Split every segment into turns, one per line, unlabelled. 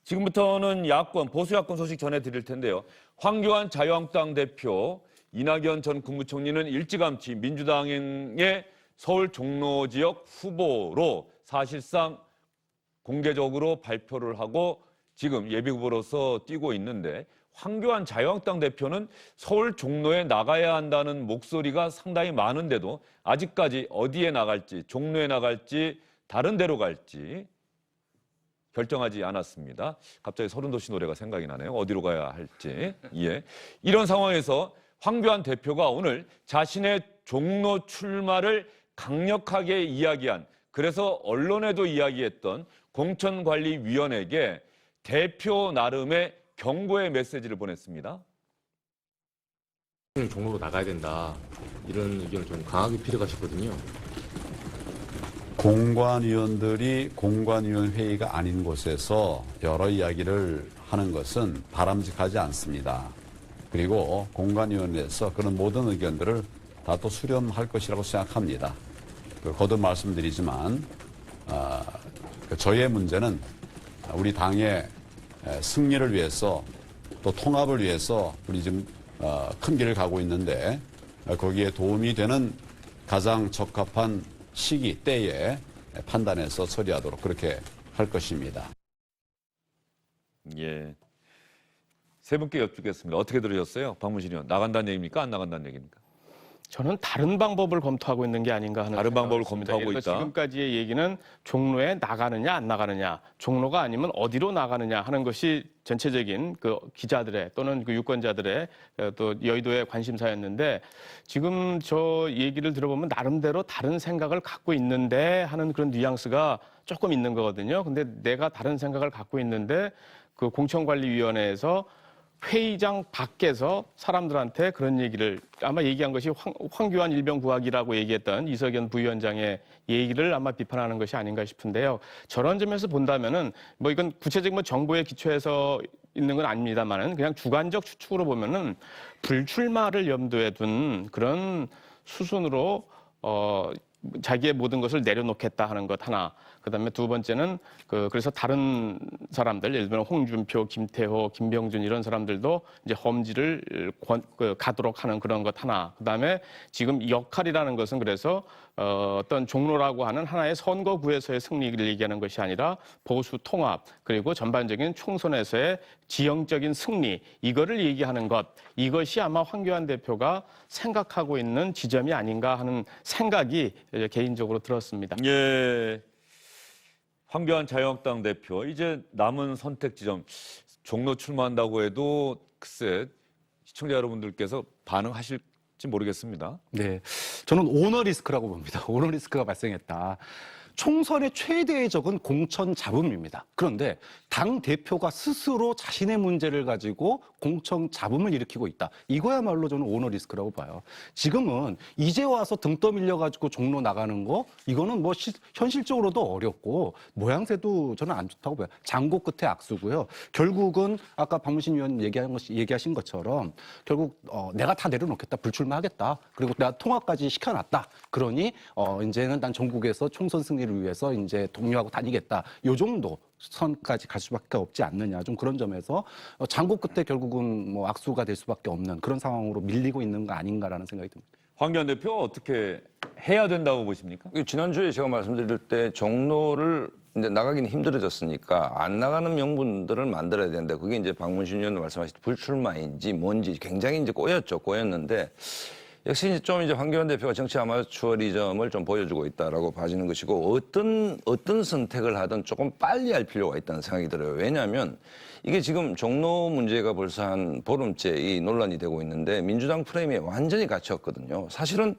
지금부터는 야권, 보수 야권 소식 전해드릴 텐데요. 황교안 자유한국당 대표, 이낙연 전 국무총리는 일찌감치 민주당의 서울 종로 지역 후보로 사실상 공개적으로 발표를 하고 지금 예비후보로서 뛰고 있는데, 황교안 자유한국당 대표는 서울 종로에 나가야 한다는 목소리가 상당히 많은데도 아직까지 어디에 나갈지, 종로에 나갈지, 다른 데로 갈지 결정하지 않았습니다. 갑자기 서른도시 노래가 생각이 나네요. 어디로 가야 할지. 예. 이런 상황에서 황교안 대표가 오늘 자신의 종로 출마를 강력하게 이야기한, 그래서 언론에도 이야기했던 공천관리위원회에게 대표 나름의 경고의 메시지를 보냈습니다.
종로로 나가야 된다, 이런 의견을 좀 강하게 필요하셨거든요.
공관위원들이 공관위원 회의가 아닌 곳에서 여러 이야기를 하는 것은 바람직하지 않습니다. 그리고 공관위원회에서 그런 모든 의견들을 다 또 수렴할 것이라고 생각합니다. 거듭 말씀드리지만 저희의 문제는 우리 당의 승리를 위해서 또 통합을 위해서 우리 지금 큰 길을 가고 있는데, 거기에 도움이 되는 가장 적합한 시기, 때에 판단해서 처리하도록 그렇게 할 것입니다.
예. 세 분께 여쭙겠습니다. 어떻게 들으셨어요? 박문신 의원, 나간다는 얘기입니까? 안 나간다는 얘기입니까?
저는 다른 방법을 검토하고 있는 게 아닌가 하는
다른 방법을
있습니다.
검토하고 있다.
지금까지의 얘기는 종로에 나가느냐 안 나가느냐, 종로가 아니면 어디로 나가느냐 하는 것이 전체적인 그 기자들의 또는 그 유권자들의 또 여의도의 관심사였는데, 지금 저 얘기를 들어보면 나름대로 다른 생각을 갖고 있는데 하는 그런 뉘앙스가 조금 있는 거거든요. 근데 내가 다른 생각을 갖고 있는데 그 공천관리위원회에서 회의장 밖에서 사람들한테 그런 얘기를, 아마 얘기한 것이 황교안 일병 구하기라고 얘기했던 이석연 부위원장의 얘기를 아마 비판하는 것이 아닌가 싶은데요. 저런 점에서 본다면은 뭐 이건 구체적인 정보에 기초해서 있는 건 아닙니다만은 그냥 주관적 추측으로 보면은 불출마를 염두에 둔 그런 수순으로 자기의 모든 것을 내려놓겠다 하는 것 하나. 그다음에 두 번째는 그래서 다른 사람들, 예를 들면 홍준표, 김태호, 김병준 이런 사람들도 이제 험지를 가도록 하는 그런 것 하나. 그다음에 지금 역할이라는 것은 그래서 어떤 종로라고 하는 하나의 선거구에서의 승리를 얘기하는 것이 아니라 보수 통합, 그리고 전반적인 총선에서의 지형적인 승리, 이거를 얘기하는 것, 이것이 아마 황교안 대표가 생각하고 있는 지점이 아닌가 하는 생각이 개인적으로 들었습니다.
예. 황교안 자유한국당 대표, 이제 남은 선택 지점, 종로 출마한다고 해도 글쎄 시청자 여러분들께서 반응하실지 모르겠습니다.
네, 저는 오너 리스크라고 봅니다. 오너 리스크가 발생했다. 총선의 최대의 적은 공천 잡음입니다. 그런데 당 대표가 스스로 자신의 문제를 가지고 공천 잡음을 일으키고 있다. 이거야말로 저는 오너 리스크라고 봐요. 지금은 이제 와서 등 떠밀려 가지고 종로 나가는 거, 이거는 뭐 현실적으로도 어렵고 모양새도 저는 안 좋다고 봐요. 장고 끝에 악수고요. 결국은 아까 박문신 의원 얘기하신 것처럼 결국 내가 다 내려놓겠다, 불출마하겠다, 그리고 내가 통합까지 시켜놨다. 그러니 이제는 난 전국에서 총선 승리를 위해서 이제 독려하고 다니겠다. 요 정도 선까지 갈 수밖에 없지 않느냐. 좀 그런 점에서 장고 끝에 결국은 뭐 악수가 될 수밖에 없는 그런 상황으로 밀리고 있는 거 아닌가라는 생각이 듭니다.
황교안 대표 어떻게 해야 된다고 보십니까?
지난주에 제가 말씀드릴 때 종로를 이제 나가기는 힘들어졌으니까 안 나가는 명분들을 만들어야 되는데, 그게 이제 박문신 의원 말씀하신 불출마인지 뭔지 굉장히 이제 꼬였는데, 역시 좀 이제 황교안 대표가 정치 아마추어리즘을 좀 보여주고 있다라고 봐지는 것이고, 어떤 선택을 하든 조금 빨리 할 필요가 있다는 생각이 들어요. 왜냐하면 이게 지금 종로 문제가 벌써 한 보름째 이 논란이 되고 있는데 민주당 프레임에 완전히 갇혔거든요. 사실은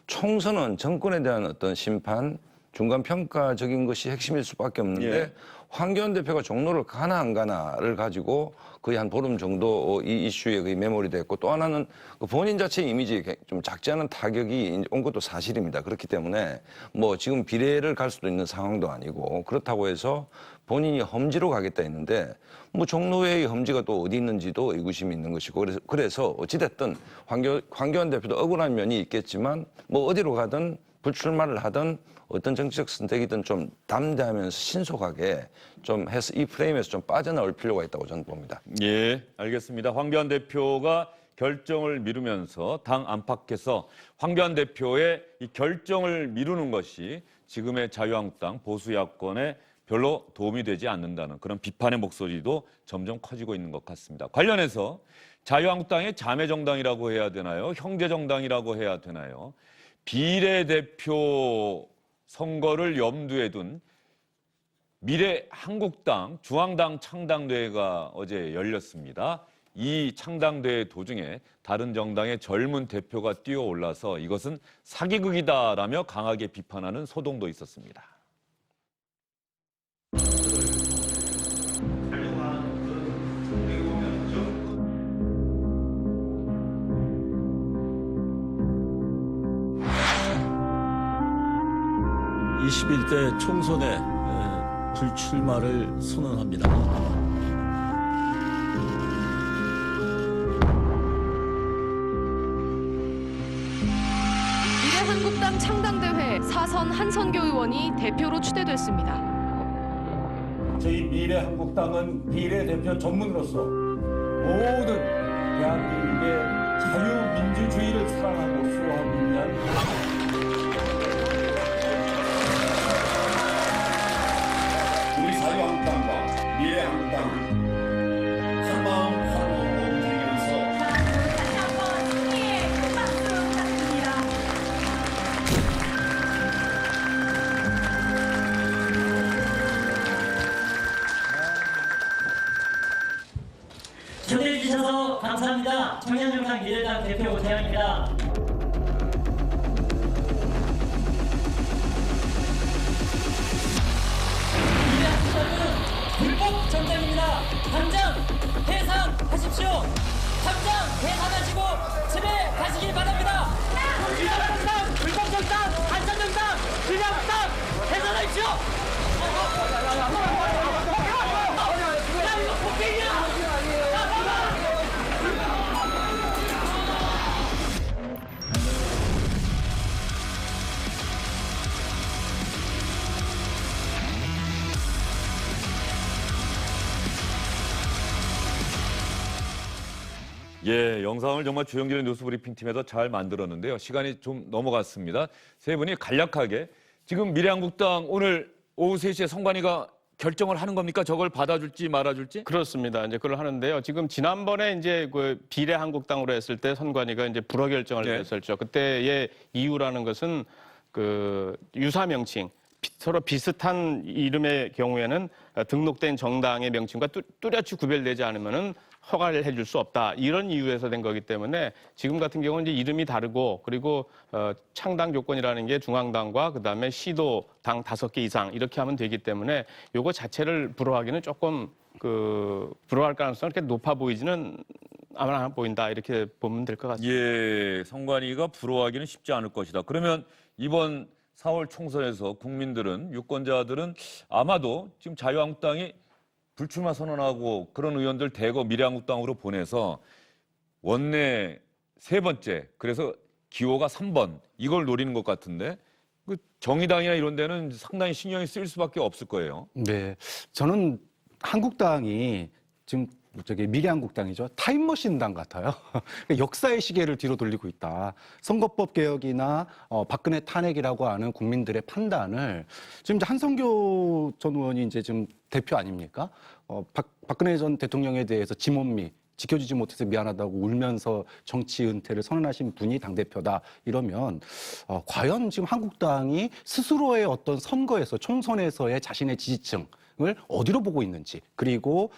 총선은 정권에 대한 어떤 심판, 중간 평가적인 것이 핵심일 수밖에 없는데, 예. 황교안 대표가 종로를 가나 안 가나를 가지고 거의 한 보름 정도 이 이슈에 거의 메모리 됐고, 또 하나는 본인 자체의 이미지에 좀 작지 않은 타격이 온 것도 사실입니다. 그렇기 때문에 뭐 지금 비례를 갈 수도 있는 상황도 아니고, 그렇다고 해서 본인이 험지로 가겠다 했는데 뭐 종로의 험지가 또 어디 있는지도 의구심이 있는 것이고, 그래서 어찌됐든 황교안 대표도 억울한 면이 있겠지만 뭐 어디로 가든 불출마를 하든 어떤 정치적 선택이든 좀 담대하면서 신속하게 좀 해서 이 프레임에서 좀 빠져나올 필요가 있다고 저는 봅니다.
예, 알겠습니다. 황교안 대표가 결정을 미루면서 당 안팎에서 황교안 대표의 이 결정을 미루는 것이 지금의 자유한국당 보수 야권에 별로 도움이 되지 않는다는 그런 비판의 목소리도 점점 커지고 있는 것 같습니다. 관련해서 자유한국당의 자매정당이라고 해야 되나요? 형제정당이라고 해야 되나요? 비례대표 선거를 염두에 둔 미래한국당 중앙당 창당대회가 어제 열렸습니다. 이 창당대회 도중에 다른 정당의 젊은 대표가 뛰어올라서 이것은 사기극이다라며 강하게 비판하는 소동도 있었습니다.
(21대) 총선에 불출마를 선언합니다.
미래한국당 창당대회 사선 한선교 의원이 대표로 추대됐습니다.
저희 미래한국당은 비례대표 전문으로서 모든 대한민국의 자유민주주의를 사랑하고 수호하기 위한 우리 자유한국당과 미래한국당은 한마음 한몸으로 움직이면서
다시 한번 승리의 큰 박수 부탁드립니다.
초대해 주셔서 감사합니다. 청년정당 미래당 대표 오태양입니다. 미래한국당은 불법 정당입니다. 당장 해산하십시오. 당장 해산하시고 집에 가시길 바랍니다. 미래한국당 불법 정당, 반전 정당, 미래한국당 해산하십시오. 야 이거 폭행이야.
예, 영상을 정말 주영길의 뉴스브리핑 팀에서 잘 만들었는데요. 시간이 좀 넘어갔습니다. 세 분이 간략하게 지금 미래한국당 오늘 오후 3시에 선관위가 결정을 하는 겁니까? 저걸 받아줄지 말아줄지?
그렇습니다. 이제 그걸 하는데요. 지금 지난번에 이제 그 비례한국당으로 했을 때 선관위가 이제 불허 결정을
네.
했었죠. 그때의 이유라는 것은 그 유사 명칭, 서로 비슷한 이름의 경우에는 등록된 정당의 명칭과 뚜렷이 구별되지 않으면은 허가를 해줄 수 없다. 이런 이유에서 된 거기 때문에 지금 같은 경우는 이제 이름이 다르고 그리고 창당 조건이라는 게 중앙당과 그다음에 시도 당 5개 이상 이렇게 하면 되기 때문에 요거 자체를 불허하기는 조금 불허할 가능성이 그렇게 높아 보이지는 않아 보인다. 이렇게 보면 될 것 같습니다.
예, 선관위가 불허하기는 쉽지 않을 것이다. 그러면 이번 4월 총선에서 국민들은 유권자들은 아마도 지금 자유한국당이 불출마 선언하고 그런 의원들 대거 미래한국당으로 보내서 원내 3번째, 그래서 기호가 3번 이걸 노리는 것 같은데 그 정의당이나 이런 데는 상당히 신경이 쓰일 수밖에 없을 거예요.
네, 저는 한국당이 지금 미래한국당이죠. 타임머신당 같아요. 역사의 시계를 뒤로 돌리고 있다. 선거법 개혁이나 박근혜 탄핵이라고 하는 국민들의 판단을 지금 이제 한성교 전 의원이 이제 지금 대표 아닙니까? 박근혜 전 대통령에 대해서 지몬미 지켜주지 못해서 미안하다고 울면서 정치 은퇴를 선언하신 분이 당대표다 이러면 과연 지금 한국당이 스스로의 어떤 선거에서 총선에서의 자신의 지지층 을 어디로 보고 있는지 그리고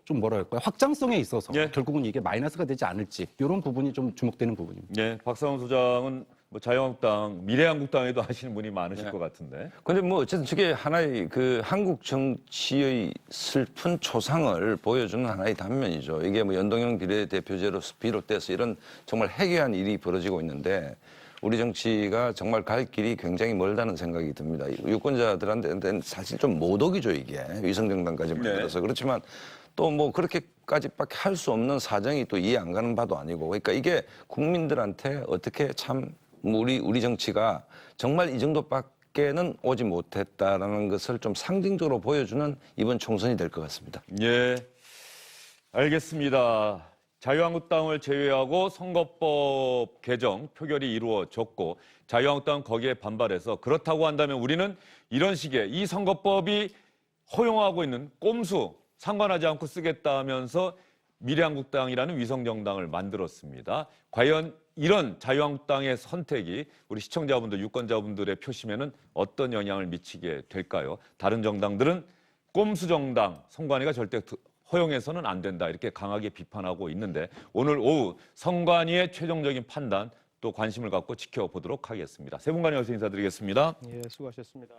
좀 뭐랄까요 확장성에 있어서
예.
결국은 이게 마이너스가 되지 않을지 이런 부분이 좀 주목되는 부분입니다.
네, 박상훈 소장은 뭐 자유한국당, 미래한국당에도 하시는 분이 많으실 것 같은데.
근데 뭐 어쨌든 저게 하나의 그 한국 정치의 슬픈 초상을 보여주는 하나의 단면이죠. 이게 뭐 연동형 비례대표제로 비롯돼서 이런 정말 해괴한 일이 벌어지고 있는데 우리 정치가 정말 갈 길이 굉장히 멀다는 생각이 듭니다. 유권자들한테는 사실 좀 모독이죠, 이게. 위성정당까지 만들어서.
네.
그렇지만 또 뭐 그렇게까지밖에 할 수 없는 사정이 또 이해 안 가는 바도 아니고. 그러니까 이게 국민들한테 어떻게 참 우리 정치가 정말 이 정도밖에는 오지 못했다라는 것을 좀 상징적으로 보여주는 이번 총선이 될 것 같습니다.
예, 알겠습니다. 자유한국당을 제외하고 선거법 개정 표결이 이루어졌고 자유한국당은 거기에 반발해서 그렇다고 한다면 우리는 이런 식의 이 선거법이 허용하고 있는 꼼수 상관하지 않고 쓰겠다 하면서 미래한국당이라는 위성정당을 만들었습니다. 과연 이런 자유한국당의 선택이 우리 시청자분들, 유권자분들의 표심에는 어떤 영향을 미치게 될까요? 다른 정당들은 꼼수 정당, 선관위가 절대 허용해서는 안 된다 이렇게 강하게 비판하고 있는데 오늘 오후 선관위의 최종적인 판단 또 관심을 갖고 지켜보도록 하겠습니다. 세 분간에 어서 인사드리겠습니다.
예, 수고하셨습니다.